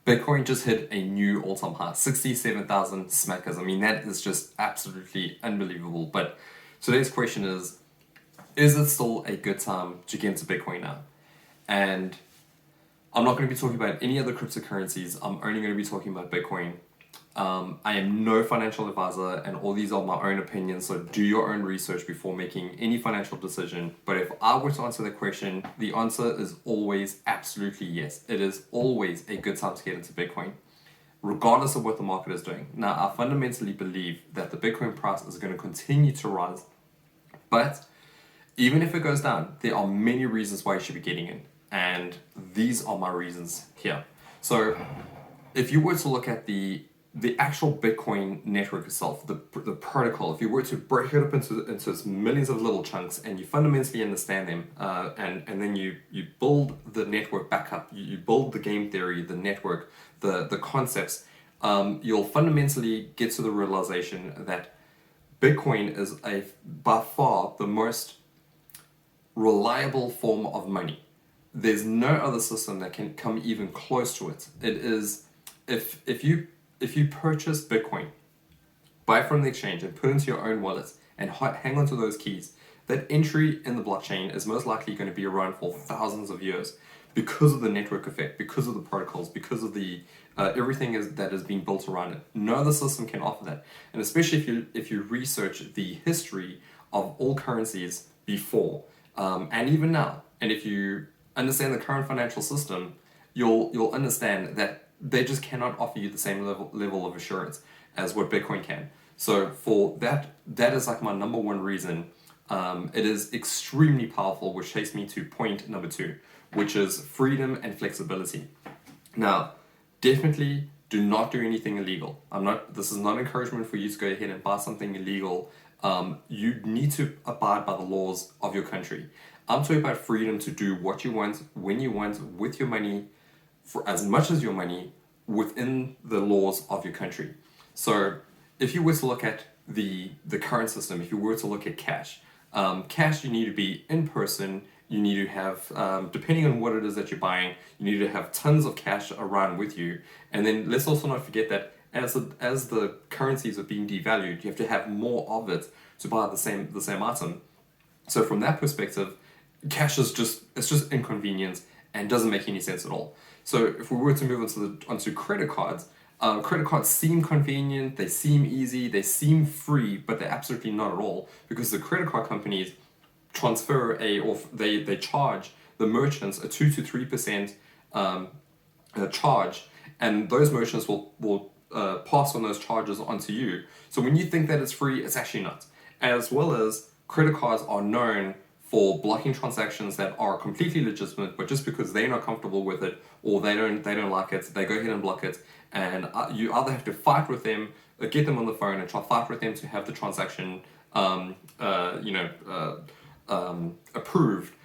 Bitcoin just hit a new all-time high, 67,000 smackers. I mean, that is just absolutely unbelievable. But today's question is it still a good time to get into Bitcoin now? And I'm not going to be talking about any other cryptocurrencies. I'm only going to be talking about Bitcoin. I am no financial advisor, and all these are my own opinions, so do your own research before making any financial decision. But if I were to answer the question, the answer is always absolutely yes. It is always a good time to get into Bitcoin, regardless of what the market is doing. Now, I fundamentally believe that the Bitcoin price is going to continue to rise, but even if it goes down, there are many reasons why you should be getting in, and these are my reasons here. So, if you were to look at the actual Bitcoin network itself, the protocol, if you were to break it up into its millions of little chunks and you fundamentally understand them, and then you build the network back up, you build the game theory, the network, the concepts, you'll fundamentally get to the realization that Bitcoin is by far the most reliable form of money. There's no other system that can come even close to it. It is, if you purchase Bitcoin, buy it from the exchange and put it into your own wallet and hang on to those keys, that entry in the blockchain is most likely going to be around for thousands of years because of the network effect, because of the protocols, because of the everything that is being built around it. No other system can offer that. And especially if you research the history of all currencies before and even now, and if you understand the current financial system, you'll understand that they just cannot offer you the same level of assurance as what Bitcoin can. So for that is like my number one reason. It is extremely powerful, which takes me to point number 2, which is freedom and flexibility. Now, definitely do not do anything illegal. This is not encouragement for you to go ahead and buy something illegal. You need to abide by the laws of your country. I'm talking about freedom to do what you want, when you want, with your money, for as much as your money, within the laws of your country. So if you were to look at the current system, if you were to look at cash, you need to be in person, you need to have, depending on what it is that you're buying, you need to have tons of cash around with you. And then let's also not forget that as the currencies are being devalued, you have to have more of it to buy the same item. So from that perspective, cash is just inconvenient and doesn't make any sense at all. So if we were to move onto credit cards seem convenient, they seem easy, they seem free, but they're absolutely not at all, because the credit card companies they charge the merchants a 2 to 3% charge, and those merchants will pass on those charges onto you. So when you think that it's free, it's actually not. As well as credit cards are known for blocking transactions that are completely legitimate, but just because they're not comfortable with it or they don't like it, they go ahead and block it, and you either have to fight with them, get them on the phone and try to fight with them to have the transaction approved.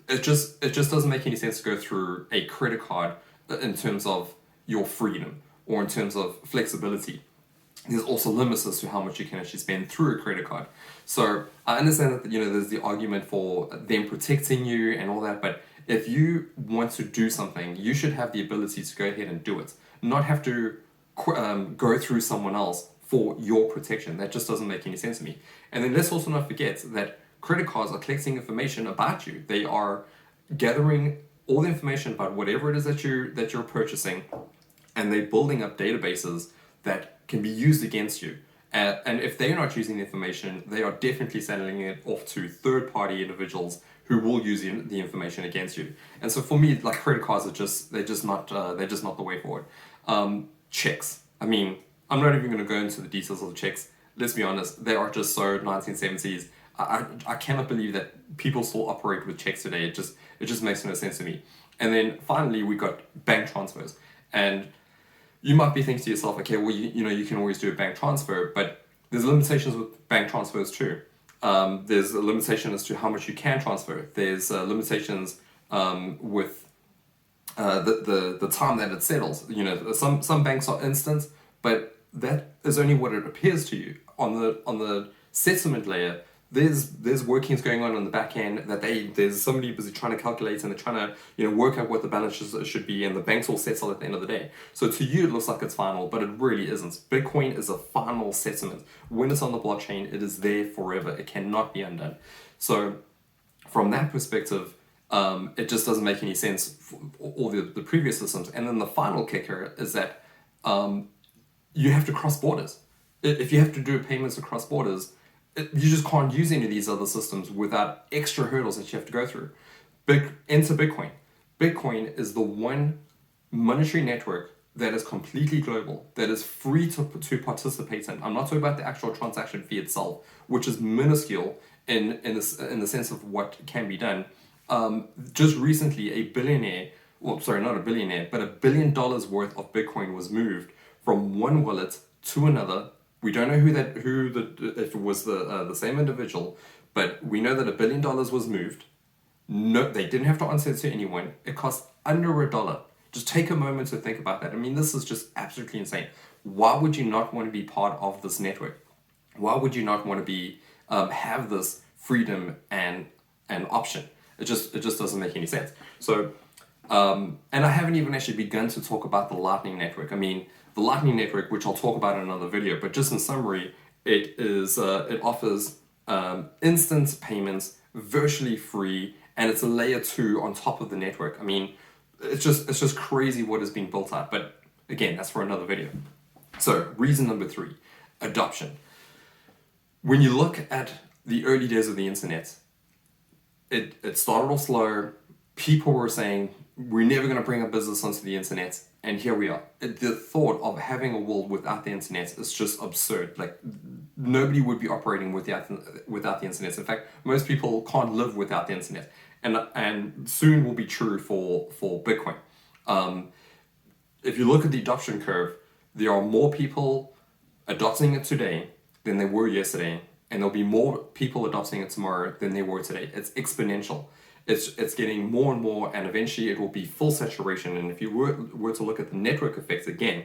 It just doesn't make any sense to go through a credit card in terms of your freedom or in terms of flexibility. There's also limits as to how much you can actually spend through a credit card. So I understand that there's the argument for them protecting you and all that, but if you want to do something, you should have the ability to go ahead and do it, not have to go through someone else for your protection. That just doesn't make any sense to me. And then let's also not forget that credit cards are collecting information about you. They are gathering all the information about whatever it is that you're purchasing, and they're building up databases that can be used against you. And if they're not using the information, they are definitely selling it off to third-party individuals who will use the information against you. And so for me, like, credit cards they're just not the way forward. Checks. I mean, I'm not even going to go into the details of the checks. Let's be honest, they are just so 1970s. I cannot believe that people still operate with checks today. It just makes no sense to me. And then finally, we got bank transfers. And you might be thinking to yourself, okay, well, you can always do a bank transfer, but there's limitations with bank transfers too. There's a limitation as to how much you can transfer. There's limitations with the time that it settles. Some banks are instant, but that is only what it appears to you. On the settlement layer, there's workings going on the back end that there's somebody busy trying to calculate, and they're trying to work out what the balances should be, and the bank's all settled at the end of the day. So to you it looks like it's final, but it really isn't. Bitcoin is a final settlement. When it's on the blockchain, it is there forever. It cannot be undone. So from that perspective, it just doesn't make any sense for all the previous systems. And then the final kicker is that you have to cross borders. If you have to do payments across borders, you just can't use any of these other systems without extra hurdles that you have to go through. Enter Bitcoin. Bitcoin is the one monetary network that is completely global, that is free to participate in. I'm not talking about the actual transaction fee itself, which is minuscule in the sense of what can be done. Just recently, a billionaire, well, sorry, not a billionaire, but $1 billion worth of Bitcoin was moved from one wallet to another. We don't know if it was the same individual, but we know that $1 billion was moved. No, they didn't have to answer it to anyone. It cost under $1. Just take a moment to think about that. I mean, this is just absolutely insane. Why would you not want to be part of this network? Why would you not want to be have this freedom and option? It just doesn't make any sense. So, and I haven't even actually begun to talk about the Lightning Network. I mean, the Lightning Network, which I'll talk about in another video, but just in summary, it offers instant payments, virtually free, and it's a layer 2 on top of the network. I mean, it's just crazy what is being built out. But again, that's for another video. So reason number 3, adoption. When you look at the early days of the internet, it started off slow. People were saying, we're never going to bring a business onto the internet. And here we are. The thought of having a world without the internet is just absurd. Like, nobody would be operating without the internet. In fact, most people can't live without the internet. And soon will be true for Bitcoin. If you look at the adoption curve, there are more people adopting it today than there were yesterday. And there'll be more people adopting it tomorrow than there were today. It's exponential. It's getting more and more, and eventually it will be full saturation. And if you were to look at the network effects again,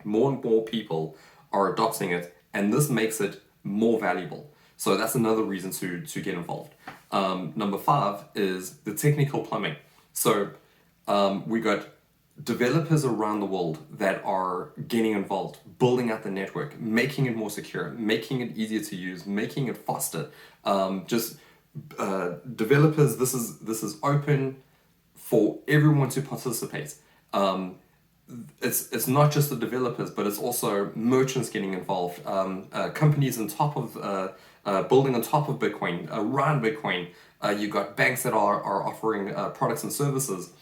more and more people are adopting it, and this makes it more valuable. So that's another reason to get involved. Number 5 is the technical plumbing. So we got developers around the world that are getting involved, building out the network, making it more secure, making it easier to use, making it faster. Developers, this is open for everyone to participate. It's not just the developers, but it's also merchants getting involved, companies on top of building on top of Bitcoin, around Bitcoin. You got banks that are offering products and services.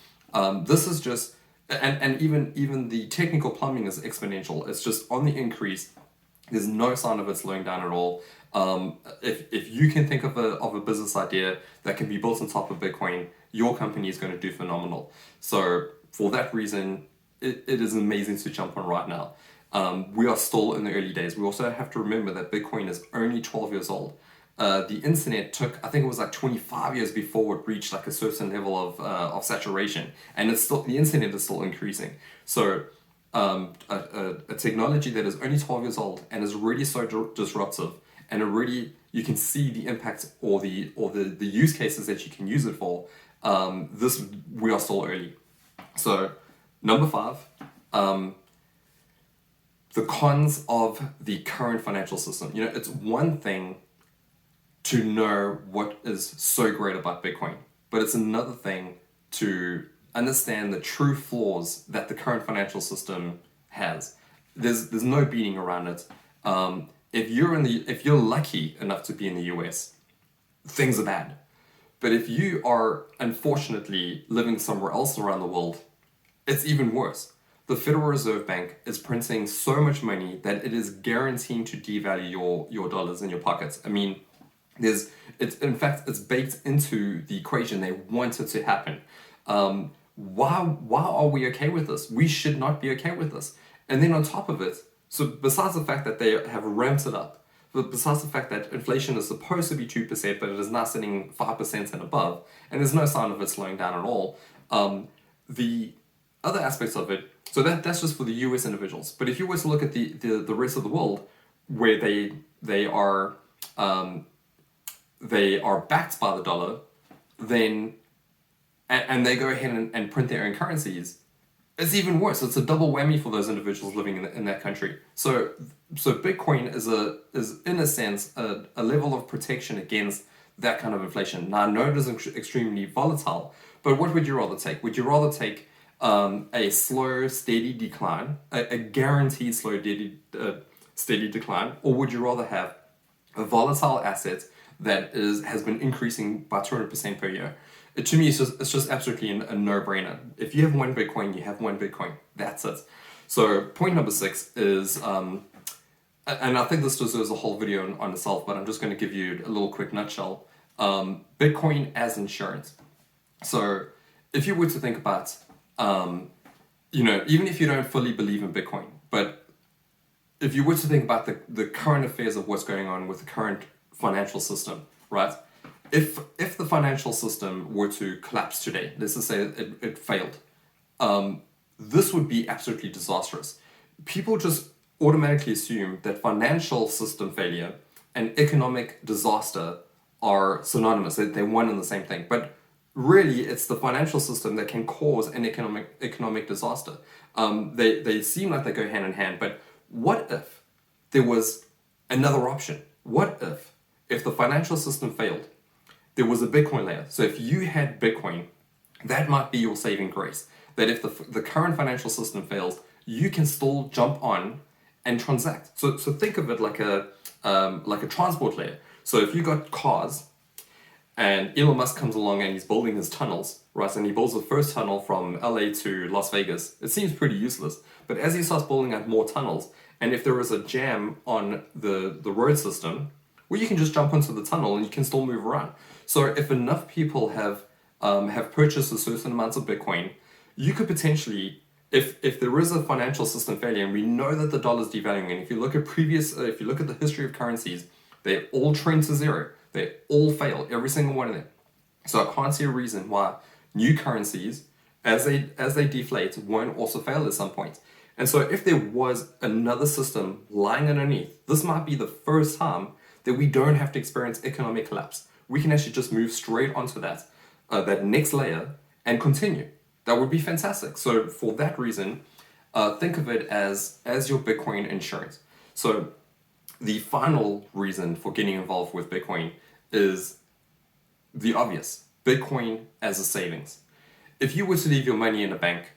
This is just, and even the technical plumbing is exponential. It's just on the increase. There's no sign of it slowing down at all. If you can think of a business idea that can be built on top of Bitcoin, your company is going to do phenomenal. So for that reason, it is amazing to jump on right now. We are still in the early days. We also have to remember that Bitcoin is only 12 years old. The internet took, I think it was like 25 years before it reached like a certain level of saturation, and the internet is still increasing. So a technology that is only 12 years old and is really so disruptive, and you can see the impact or the use cases that you can use it for. We are still early. So number 5, the cons of the current financial system. It's one thing to know what is so great about Bitcoin, but it's another thing to understand the true flaws that the current financial system has. There's no beating around it. If you're lucky enough to be in the US, things are bad. But if you are unfortunately living somewhere else around the world, it's even worse. The Federal Reserve Bank is printing so much money that it is guaranteeing to devalue your dollars in your pockets. I mean, it's baked into the equation. They want it to happen. Why are we okay with this? We should not be okay with this. And then on top of it, so besides the fact that they have ramped it up, but besides the fact that inflation is supposed to be 2%, but it is now sitting 5% and above, and there's no sign of it slowing down at all, the other aspects of it, so that's just for the US individuals. But if you were to look at the rest of the world, where they are they are backed by the dollar, then and they go ahead and print their own currencies, it's even worse. It's a double whammy for those individuals living in that country. So Bitcoin is in a sense a level of protection against that kind of inflation. Now I know it is extremely volatile, but what would you rather take? Would you rather take a slow, steady decline, a guaranteed slow, steady decline, or would you rather have a volatile asset that has been increasing by 200% per year? To me, it's just absolutely a no-brainer. If you have one Bitcoin, you have one Bitcoin. That's it. So point number 6 is, and I think this deserves a whole video on itself, but I'm just going to give you a little quick nutshell. Bitcoin as insurance. So if you were to think about, even if you don't fully believe in Bitcoin, but if you were to think about the current affairs of what's going on with the current financial system, right? If the financial system were to collapse today, let's just say it failed, this would be absolutely disastrous. People just automatically assume that financial system failure and economic disaster are synonymous. They're one and the same thing. But really, it's the financial system that can cause an economic disaster. They seem like they go hand in hand. But what if there was another option? What if the financial system failed, there was a Bitcoin layer? So if you had Bitcoin, that might be your saving grace. That if the current financial system fails, you can still jump on and transact. So think of it like a transport layer. So if you got cars, and Elon Musk comes along and he's building his tunnels, right? And he builds the first tunnel from LA to Las Vegas. It seems pretty useless, but as he starts building out more tunnels, and if there is a jam on the road system, well, you can just jump into the tunnel and you can still move around. So if enough people have purchased a certain amount of Bitcoin, you could potentially, if there is a financial system failure, and we know that the dollar is devaluing, and if you look at the history of currencies, they all trend to zero. They all fail, every single one of them. So I can't see a reason why new currencies, as they deflate, won't also fail at some point. And so if there was another system lying underneath, this might be the first time that we don't have to experience economic collapse. We can actually just move straight onto that next layer and continue. That would be fantastic. So for that reason, think of it as your Bitcoin insurance. So the final reason for getting involved with Bitcoin is the obvious. Bitcoin as a savings. If you were to leave your money in a bank,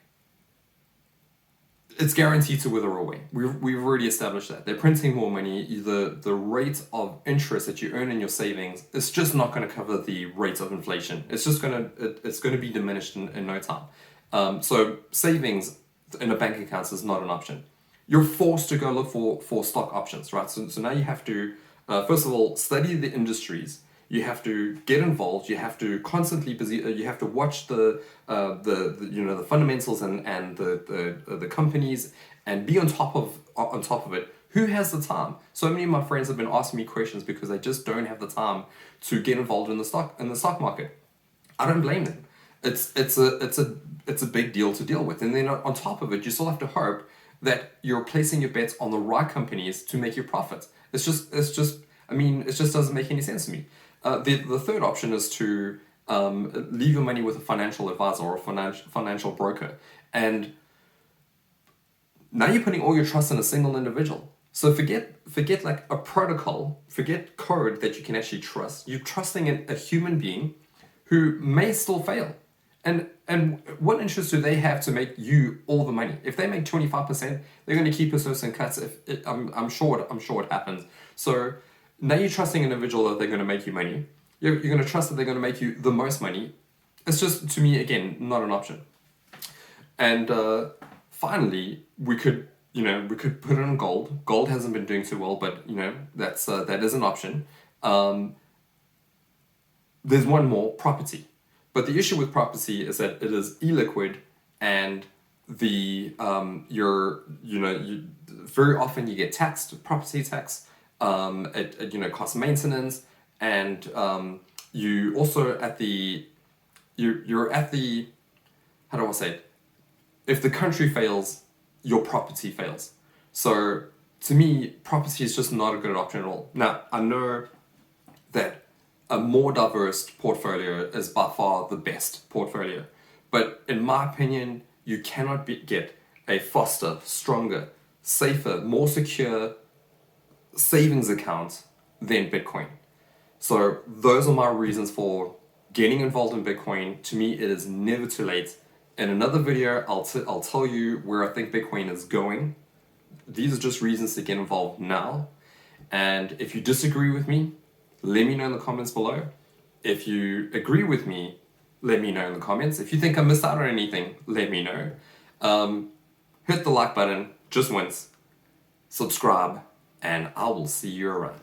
it's guaranteed to wither away. We've already established that. They're printing more money. The rate of interest that you earn in your savings is just not going to cover the rate of inflation. It's going to be diminished in no time. So savings in a bank account is not an option. You're forced to go look for stock options, right? So now you have to, first of all, study the industries. You have to get involved. You have to constantly you have to watch the fundamentals and the companies and be on top of it. Who has the time? So many of my friends have been asking me questions because they just don't have the time to get involved in the stock market. I don't blame them. It's a big deal to deal with, and then on top of it, you still have to hope that you're placing your bets on the right companies to make your profit. It just doesn't make any sense to me. The third option is to leave your money with a financial advisor or a financial broker. And now you're putting all your trust in a single individual. So forget like a protocol, forget code that you can actually trust. You're trusting in a human being who may still fail. And what interest do they have to make you all the money? If they make 25%, they're going to keep a certain cuts. I'm sure it happens. So now you're trusting an individual that they're going to make you money. You're going to trust that they're going to make you the most money. It's just, to me, again, not an option. And finally, we could put it in gold. Gold hasn't been doing too well, but that is an option. There's one more, property. But the issue with property is that it is illiquid, and very often you get taxed, property tax. It costs maintenance, and you also you're at the, how do I say it? If the country fails, your property fails. So to me, property is just not a good option at all. Now I know that a more diverse portfolio is by far the best portfolio. But in my opinion, you cannot get a faster, stronger, safer, more secure savings account than Bitcoin. So those are my reasons for getting involved in Bitcoin. To me, it is never too late. In another video, I'll tell you where I think Bitcoin is going. These are just reasons to get involved now. And if you disagree with me, let me know in the comments below. If you agree with me, let me know in the comments. If you think I missed out on anything, let me know. Hit the like button just once, subscribe, and I will see you around.